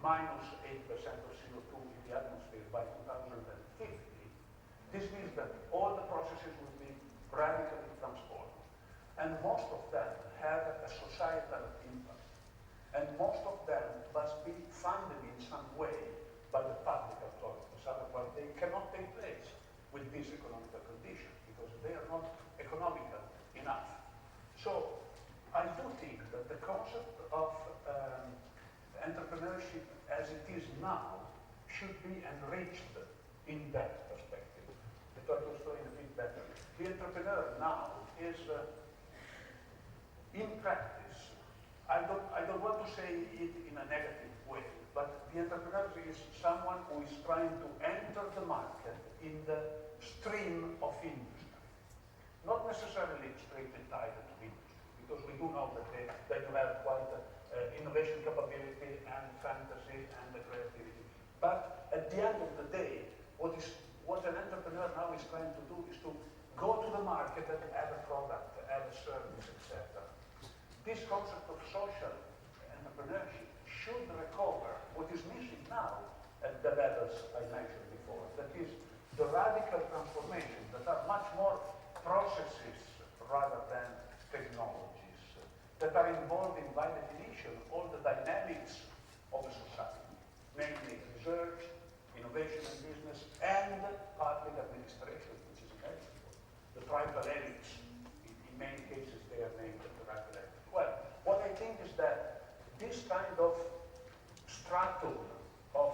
minus 8% of CO2 in the atmosphere by 2050, this means that all the processes will be radically transformed. And most of them have a societal impact. And most of them must be funded in some way by the public authorities. Otherwise, they cannot take place with these economical conditions because they are not economical enough. So I do think that the concept of entrepreneurship as it is now should be enriched in that perspective. I try to explain a bit better. The entrepreneur now is, in practice, I don't want to say it in a negative way, but the entrepreneur is someone who is trying to enter the market in the stream of industry. Not necessarily strictly tied to industry, because we do know that you have quite innovation capability and fantasy and the creativity. But at the end of the day, what an entrepreneur now is trying to do is to go to the market and have a product, have a service, etc. This concept of social entrepreneurship should recover what is missing now at the levels I mentioned before. That is the radical transformations that are much more processes rather than technologies, that are involving, by definition, all the dynamics of a society, namely research, innovation and business, and public administration, which is inevitable. The tribal elites, in many cases, they are named the tribal elites. Well, what I think is that this kind of stratum of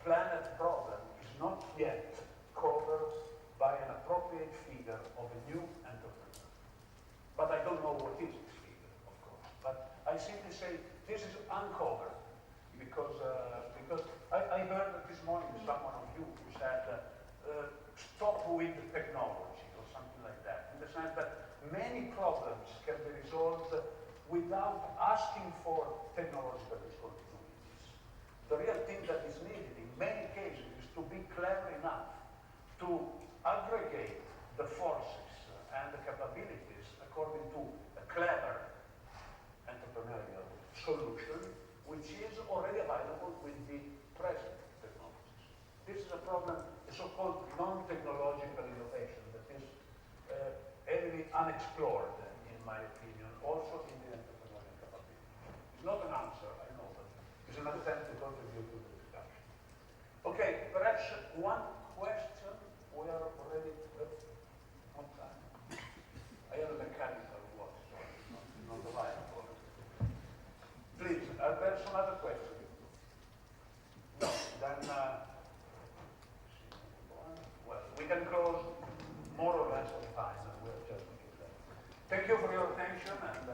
planet problem is not yet covered by an appropriate figure of a new entrepreneur. But I don't know what is this figure, of course. But I simply say this is uncovered because I heard this morning someone of you who said stop with technology or something like that, in the sense that many problems can be resolved without asking for technological discontinuities. The real thing that is needed in many cases is to be clever enough to aggregate the forces and the capabilities according to a clever entrepreneurial solution, which is already available with the present technologies. This is a problem, a so-called non-technological innovation that is heavily unexplored, in my opinion, also in the entrepreneurial capability. It's not an answer, I know, but it's an attempt to contribute to the discussion. Okay, perhaps one question. We are already on time. I have a mechanical watch, so it's not the right one. Please, are there some other questions? No, then, well, we can close more or less on time, and we'll just make it there. Thank you for your attention, and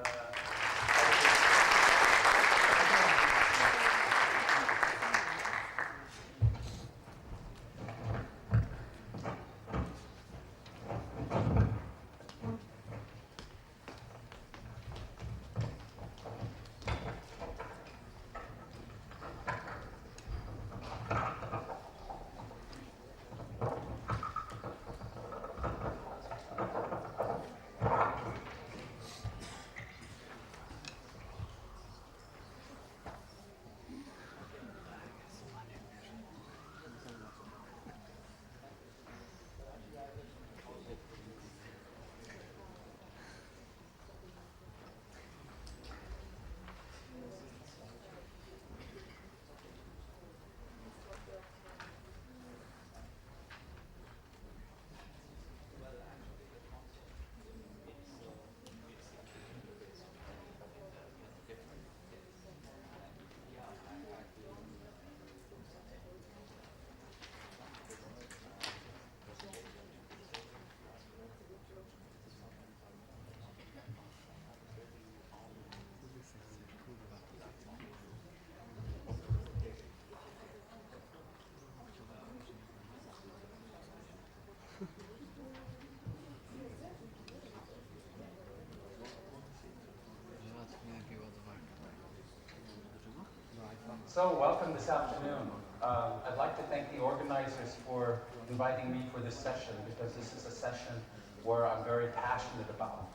So, welcome this afternoon. I'd like to thank the organizers for inviting me for this session, because this is a session where I'm very passionate about.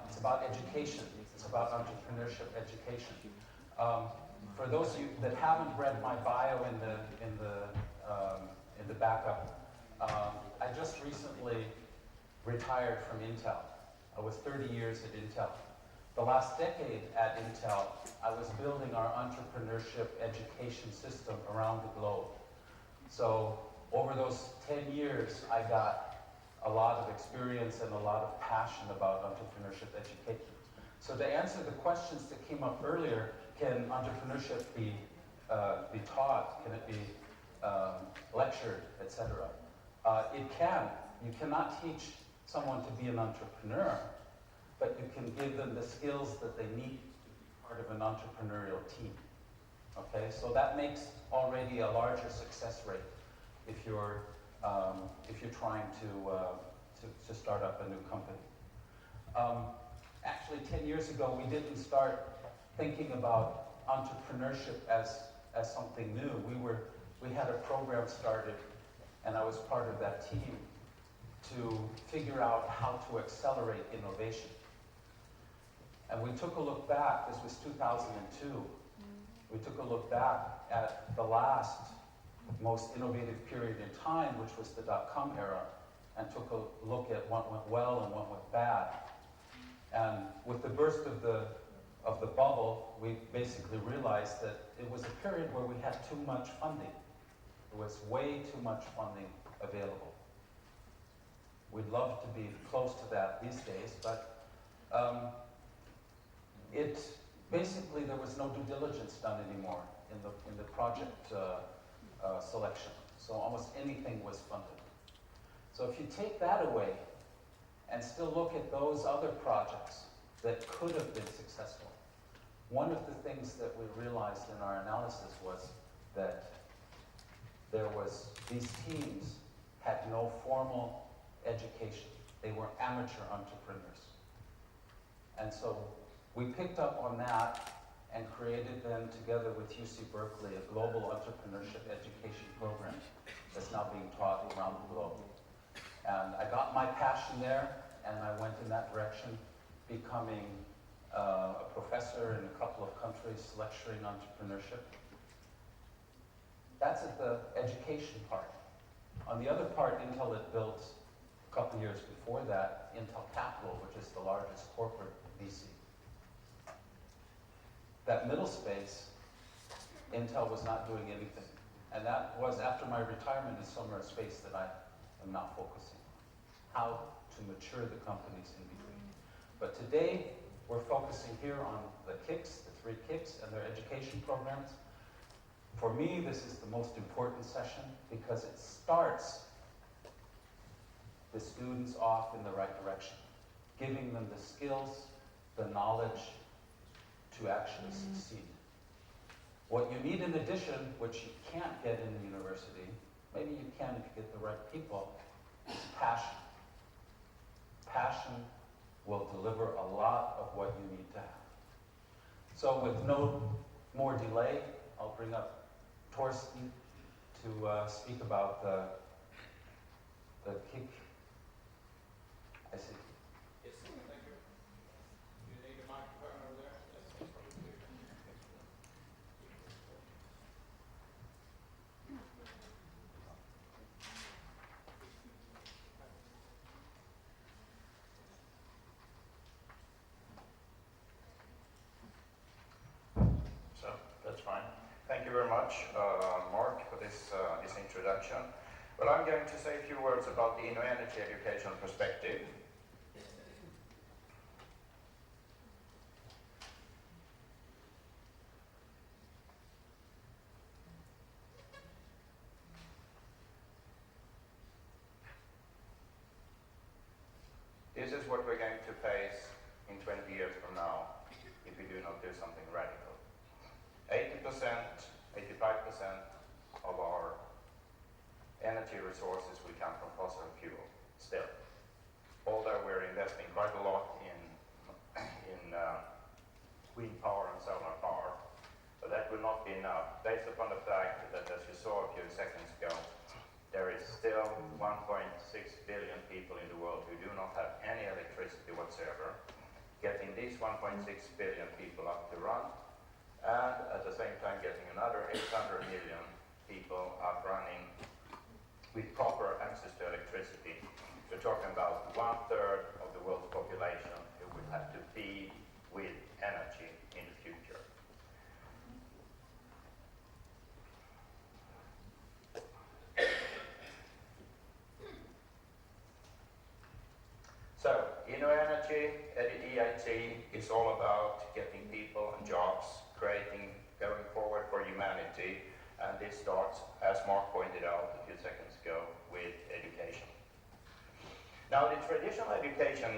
It's about education. It's about entrepreneurship education. for those of you that haven't read my bio in the backup, I just recently retired from Intel. I was 30 years at Intel. The last decade at Intel, I was building our entrepreneurship education system around the globe. So over those 10 years, I got a lot of experience and a lot of passion about entrepreneurship education. So to answer the questions that came up earlier, can entrepreneurship be taught? Can it be lectured, etc.? It can. You cannot teach someone to be an entrepreneur, but you can give them the skills that they need to be part of an entrepreneurial team. Okay, so that makes already a larger success rate if you're trying to start up a new company. Actually, 10 years ago, we didn't start thinking about entrepreneurship as something new. We had a program started, and I was part of that team to figure out how to accelerate innovation. And we took a look back, this was 2002, we took a look back at the last most innovative period in time, which was the dot-com era, and took a look at what went well and what went bad. And with the burst of the bubble, we basically realized that it was a period where we had too much funding. There was way too much funding available. We'd love to be close to that these days, but basically there was no due diligence done anymore in the project selection. So almost anything was funded. So if you take that away and still look at those other projects that could have been successful, one of the things that we realized in our analysis was that these teams had no formal education. They were amateur entrepreneurs. And so we picked up on that and created then, together with UC Berkeley, a global entrepreneurship education program that's now being taught around the globe. And I got my passion there, and I went in that direction, becoming a professor in a couple of countries, lecturing entrepreneurship. That's at the education part. On the other part, Intel had built, a couple years before that, Intel Capital, which is the largest corporate VC. That middle space, Intel was not doing anything. And that was, after my retirement, is somewhere a space that I am now focusing on. How to mature the companies in between. But today, we're focusing here on the KICs, the 3 KICs, and their education programs. For me, this is the most important session because it starts the students off in the right direction, giving them the skills, the knowledge to actually succeed. What you need in addition, which you can't get in the university, maybe you can if you get the right people, is passion. Passion will deliver a lot of what you need to have. So with no more delay, I'll bring up Torsten to speak about the KIC. I see. Yes, thank you. You need a microphone over there? Yes, probably. So that's fine. Thank you very much, Mark, for this introduction. Well, I'm going to say a few words about the InnoEnergy educational perspective. This is what we're going to face in 20 years from now if we do not do something radical. 80%, 85% of our energy resources will come from fossil fuel still. Although we're investing quite a lot in wind power and solar power, but that will not be enough based upon the fact that, as you saw a few seconds ago, there is still 1.6 billion people in the world who do not have any electricity whatsoever. Getting these 1.6 billion people up to run and at the same time getting another 800 million people up running with proper access to electricity. We're talking about 1/3 of the world's population who will have to feed with energy in the future. So, energy at EIT is all about getting people and jobs, going forward for humanity, and this starts, as Mark pointed out a few seconds ago, with education. Now, the traditional education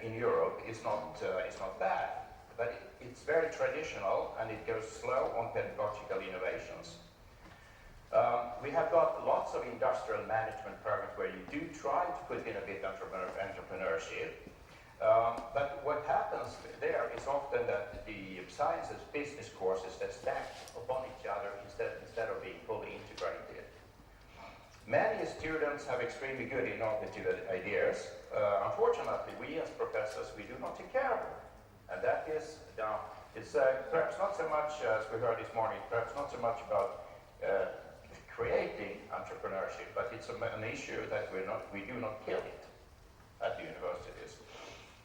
in Europe is not bad, but it's very traditional and it goes slow on pedagogical innovations. We have got lots of industrial management programs where you do try to put in a bit of entrepreneurship, but what happens there is often that the science and business courses that stack upon each other instead of being fully integrated. Many students have extremely good innovative ideas. Unfortunately, we as professors, we do not take care of them. And that is, it's perhaps not so much, as we heard this morning, perhaps not so much about creating entrepreneurship, but it's an issue that we do not kill it at the universities.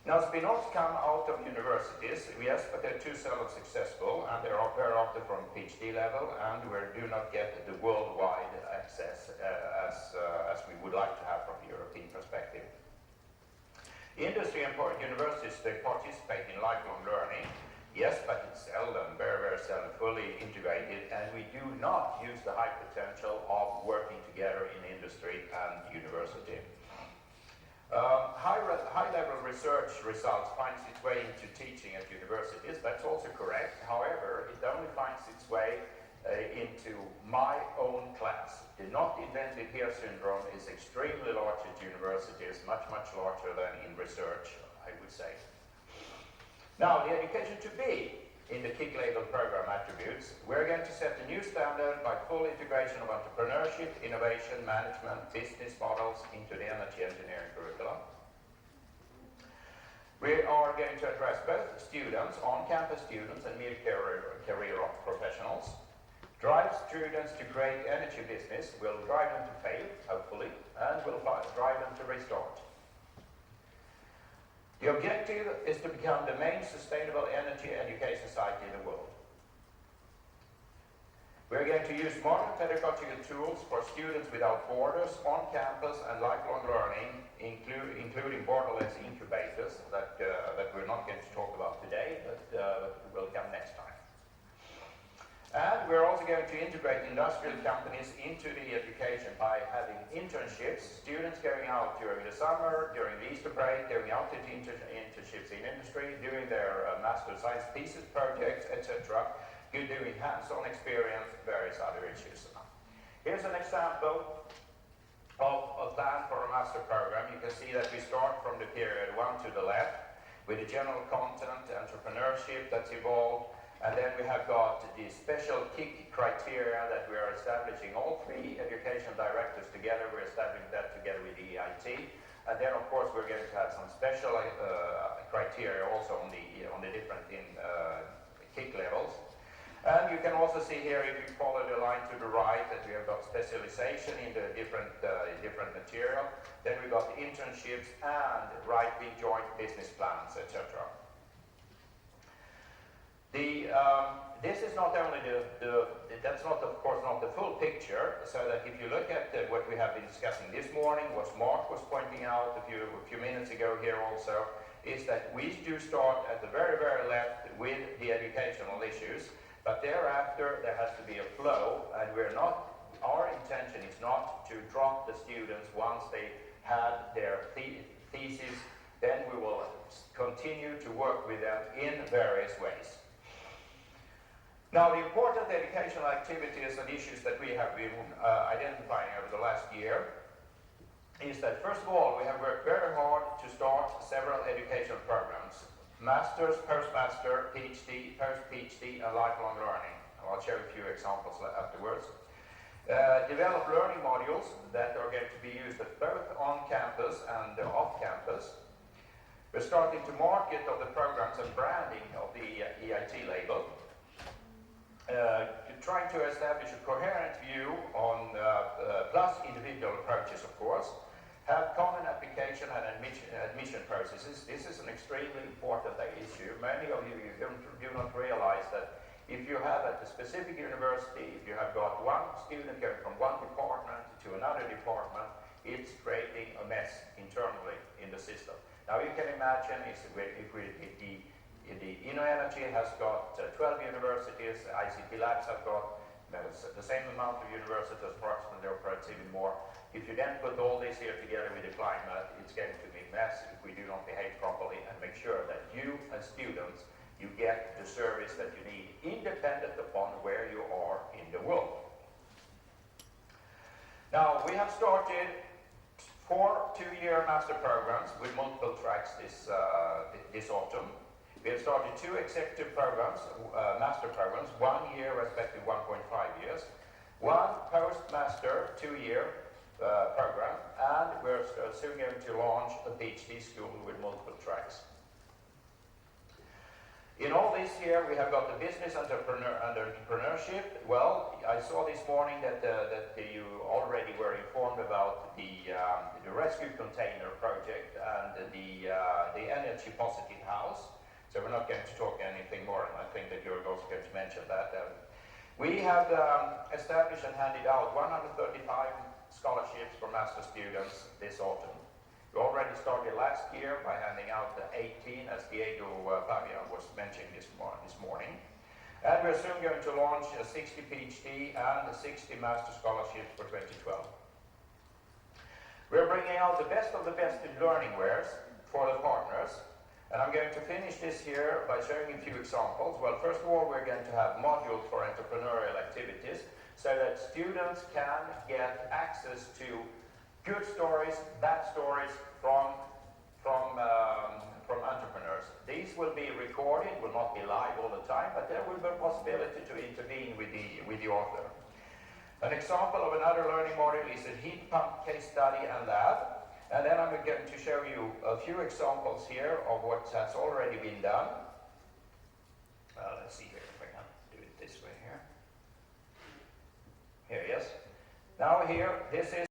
Now, spin-offs come out of universities, yes, but they're too seldom successful, and they're very often from PhD level, and we do not get the worldwide access as we would like to have from the European perspective. Industry and universities, they participate in lifelong learning, yes, but it's seldom, very, very seldom fully integrated, and we do not use the high potential of working together in industry and university. High-level research results finds its way into teaching at universities. That's also correct. However, it only finds its way into my own class. The not invented here syndrome is extremely large at universities, much, much larger than in research, I would say. Now, the education to be in the KIC label program attributes, we're going to set a new standard by full integration of entrepreneurship, innovation, management, business models into the energy engineering curriculum. We are going to address both students, on-campus students and mid-career professionals. Drive students to create energy business, will drive them to fail, hopefully, and will drive them to restart. The objective is to become the main sustainable energy education site in the world. We're going to use modern pedagogical tools for students without borders, on campus and lifelong learning, including borderless incubators that we're not going to talk about today, but will come next time. And we're also going to integrate industrial companies into the education by having internships, students going out during the summer, during the Easter break, going out to internships in industry, doing their master science thesis projects, etc., doing hands-on experience, various other issues. Here's an example of a plan for a master program. You can see that we start from the period 1 to the left with the general content, entrepreneurship that's evolved. And then we have got the special KIC criteria that we are establishing. All three education directors together, we're establishing that together with the EIT. And then, of course, we're going to have some special criteria also on the different KIC levels. And you can also see here, if you follow the line to the right, that we have got specialization in the different material. Then we've got internships and writing joint business plans, etc. This is not only that's not, of course, not the full picture, so that if you look at what we have been discussing this morning, what Mark was pointing out a few minutes ago here also, is that we do start at the very, very left with the educational issues, but thereafter there has to be a flow, and our intention is not to drop the students once they had their thesis, then we will continue to work with them in various ways. Now, the important educational activities and issues that we have been identifying over the last year is that, first of all, we have worked very hard to start several educational programs. Masters, postmaster, PhD, post-PhD, and lifelong learning. I'll show a few examples afterwards. Develop learning modules that are going to be used at both on campus and off campus. We're starting to market of the programs and branding of the EIT label. trying to establish a coherent view on plus individual approaches, of course, have common application and admission processes. This is an extremely important issue. Many of you do not realize that if you have at a specific university, if you have got one student going from one department to another department, it's creating a mess internally in the system. Now you can imagine if the InnoEnergy has got 12 universities, ICT Labs have got the same amount of universities, approximately, or perhaps even more. If you then put all this here together with the climate, it's going to be a mess if we do not behave properly and make sure that you as students, you get the service that you need, independent upon where you are in the world. Now, we have started 4 two-year master programs with multiple tracks this autumn. We have started 2 executive programs, master programs, 1 year, respectively 1.5 years, 1 post-master 2-year program, and we're soon going to launch a PhD school with multiple tracks. In all this here, we have got the business entrepreneurship. Well, I saw this morning that you already were informed about the rescue container project and the energy positive house. So we're not going to talk anything more, and I think that you're also going to mention that. We have established and handed out 135 scholarships for master students this autumn. We already started last year by handing out 18, as Diego Pavia was mentioning this morning. And we're soon going to launch 60 PhD and 60 master scholarships for 2012. We're bringing out the best of the best in learning wares for the partners. And I'm going to finish this here by showing a few examples. Well, first of all, we're going to have modules for entrepreneurial activities so that students can get access to good stories, bad stories from entrepreneurs. These will be recorded, will not be live all the time, but there will be a possibility to intervene with the author. An example of another learning module is a heat pump case study and lab. And then I'm going to show you a few examples here of what has already been done. Let's see here if I can do it this way here. Here, yes. Now here, this is